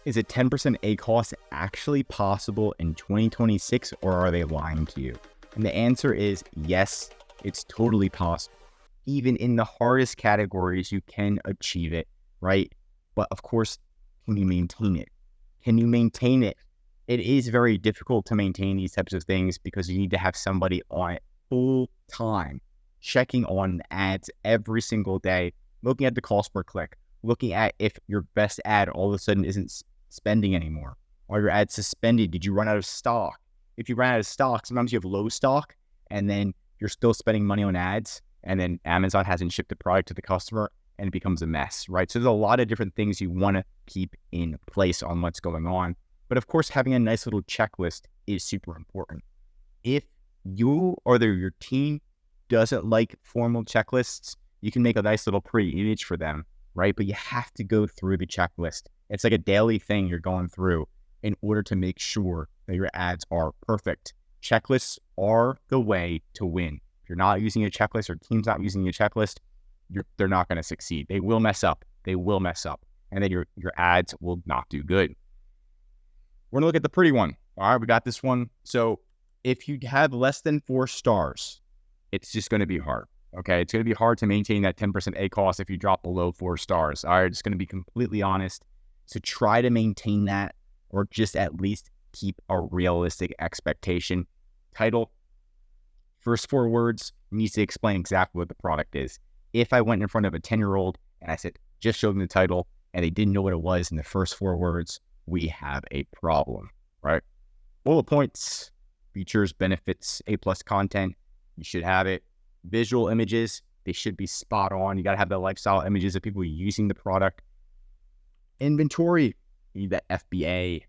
Is a 10% ACoS actually possible in 2026, or are they lying to you? And the answer is yes, it's totally possible. Even in the hardest categories, you can achieve it, right? But of course, can you maintain it? Can you maintain it? It is very difficult to maintain these types of things because you need to have somebody on it full time, checking on ads every single day, looking at the cost per click, looking at if your best ad all of a sudden isn't spending anymore. Are your ads suspended? Did you run out of stock? If you ran out of stock, sometimes you have low stock and then you're still spending money on ads, and then Amazon hasn't shipped the product to the customer and it becomes a mess, right? So there's a lot of different things you want to keep in place on what's going on. But of course, having a nice little checklist is super important. If you or your team doesn't like formal checklists, you can make a nice little pretty image for them, right? But you have to go through the checklist. It's like a daily thing you're going through in order to make sure that your ads are perfect. Checklists are the way to win. If you're not using a checklist or team's not using a checklist, they're not going to succeed. They will mess up. And then your ads will not do good. We're going to look at the pretty one. All right, we got this one. So if you have less than 4 stars, it's just going to be hard. Okay, it's going to be hard to maintain that 10% ACoS if you drop below 4 stars. All right, it's going to be completely honest. So try to maintain that, or just at least keep a realistic expectation. Title, first 4 words needs to explain exactly what the product is. If I went in front of a 10-year-old and I said, just show them the title, and they didn't know what it was in the first 4 words, we have a problem, right? Bullet points, features, benefits, A+ content, you should have it. Visual images, they should be spot on. You got to have the lifestyle images of people using the product. Inventory, you need that FBA,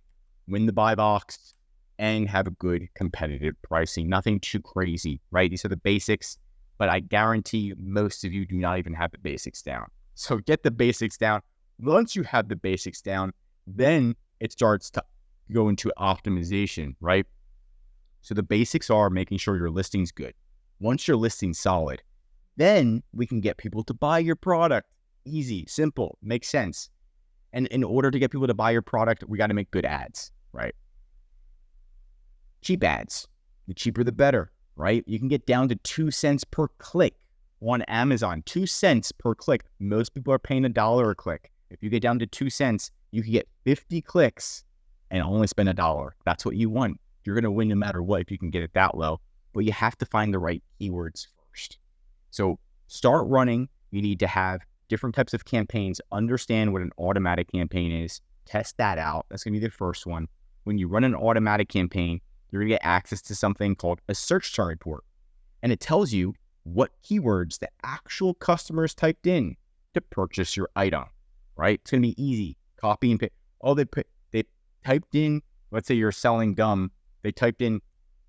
win the buy box, and have a good competitive pricing. Nothing too crazy, right? These are the basics, but I guarantee most of you do not even have the basics down. So get the basics down. Once you have the basics down, then it starts to go into optimization, right? So the basics are making sure your listing's good. Once your listing's solid, then we can get people to buy your product. Easy, simple, makes sense. And in order to get people to buy your product, we got to make good ads, right? Cheap ads. The cheaper, the better, right? You can get down to 2 cents per click on Amazon. 2 cents per click. Most people are paying $1 a click. If you get down to 2 cents, you can get 50 clicks and only spend $1. That's what you want. You're going to win no matter what if you can get it that low. But you have to find the right keywords first. So start running. You need to have different types of campaigns, understand what an automatic campaign is, test that out. That's going to be the first one. When you run an automatic campaign, you're going to get access to something called a search term report. And it tells you what keywords the actual customers typed in to purchase your item, right? It's going to be easy. Copy and paste. Oh, they typed in, let's say you're selling gum. They typed in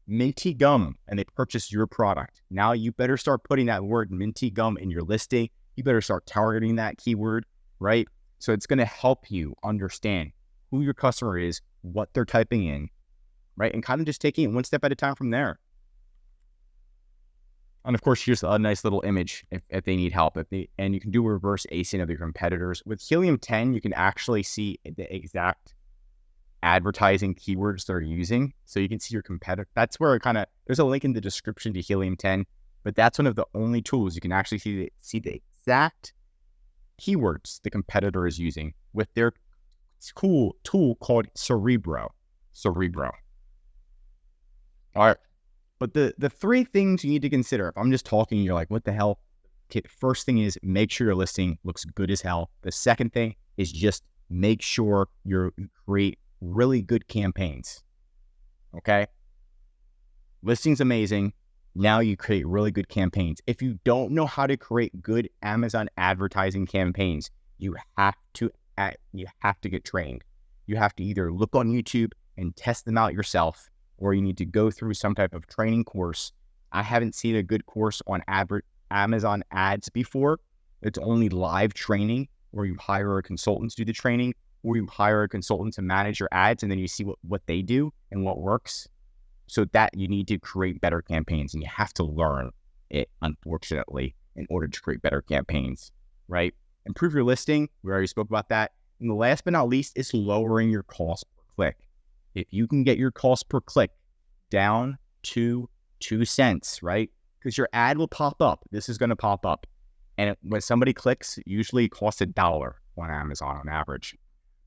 minty gum and they purchased your product. Now you better start putting that word minty gum in your listing. You better start targeting that keyword, right? So it's going to help you understand who your customer is, what they're typing in, right? And kind of just taking it one step at a time from there. And of course, here's a nice little image if they need help. And you can do a reverse ASIN of your competitors. With Helium 10, you can actually see the exact advertising keywords they're using. So you can see your competitor. That's where there's a link in the description to Helium 10, but that's one of the only tools you can actually see the exact keywords the competitor is using with their cool tool called Cerebro. All right. But the 3 things you need to consider, if I'm just talking, you're like, what the hell? Okay, the first thing is make sure your listing looks good as hell. The second thing is just make sure you create really good campaigns. Okay? Listing's amazing. Now you create really good campaigns. If you don't know how to create good Amazon advertising campaigns, you have to get trained. You have to either look on YouTube and test them out yourself, or you need to go through some type of training course. I haven't seen a good course on Amazon ads before. It's only live training where you hire a consultant to do the training, or you hire a consultant to manage your ads, and then you see what they do and what works. So that you need to create better campaigns, and you have to learn it, unfortunately, in order to create better campaigns, right? Improve your listing. We already spoke about that. And the last but not least is lowering your cost per click. If you can get your cost per click down to 2 cents, right? Because your ad will pop up. This is going to pop up. And when somebody clicks, usually it costs $1 on Amazon on average.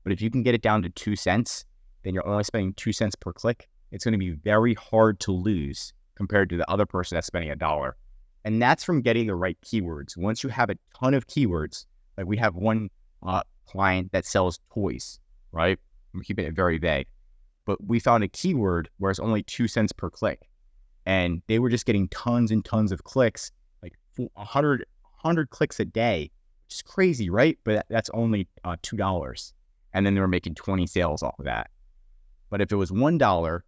But if you can get it down to 2 cents, then you're only spending 2 cents per click. It's going to be very hard to lose compared to the other person that's spending $1. And that's from getting the right keywords. Once you have a ton of keywords, like we have one client that sells toys, right? I'm keeping it very vague. But we found a keyword where it's only 2 cents per click. And they were just getting tons and tons of clicks, like 100 clicks a day, which is crazy, right? But that's only $2. And then they were making 20 sales off of that. But if it was $1,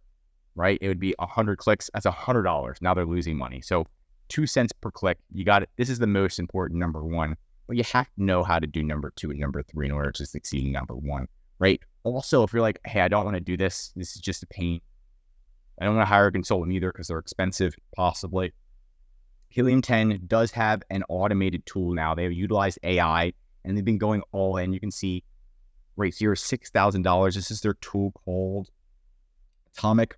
right, it would be 100 clicks. That's $100. Now they're losing money. So 2 cents per click, you got it. This is the most important number one, but you have to know how to do number 2 and number 3 in order to succeed in number 1, right? Also, if you're like, hey, I don't want to do this. This is just a pain. I don't want to hire a consultant either because they're expensive, possibly. Helium 10 does have an automated tool now. They've utilized AI and they've been going all in. You can see right here, $6,000. This is their tool called Adtomic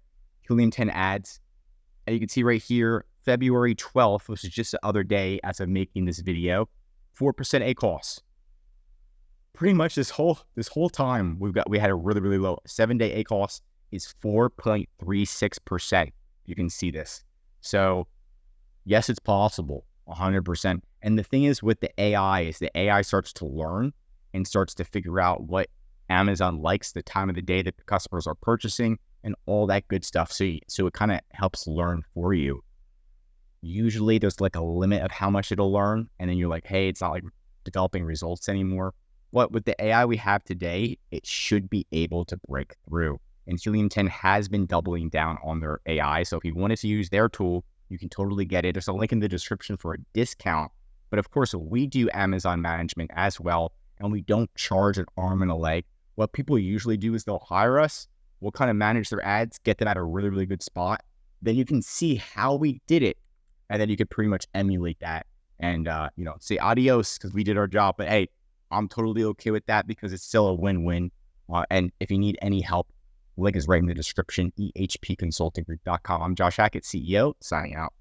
Helium 10 ads. And you can see right here, February 12th, which is just the other day as of making this video, 4% ACoS. Pretty much this whole time we had a really, really low 7-day ACoS is 4.36%. You can see this. So yes, it's possible 100%. And the thing is with the AI is the AI starts to learn and starts to figure out what Amazon likes, the time of the day that the customers are purchasing and all that good stuff. So it kind of helps learn for you. Usually there's like a limit of how much it'll learn. And then you're like, hey, it's not like developing results anymore. But with the AI we have today, it should be able to break through. And Helium 10 has been doubling down on their AI. So if you wanted to use their tool, you can totally get it. There's a link in the description for a discount. But of course, we do Amazon management as well, and we don't charge an arm and a leg. What people usually do is they'll hire us. We'll kind of manage their ads, get them at a really, really good spot. Then you can see how we did it. And then you could pretty much emulate that and, say adios because we did our job. But hey, I'm totally okay with that because it's still a win-win. And if you need any help, link is right in the description, ehpconsultinggroup.com. I'm Josh Hackett, CEO, signing out.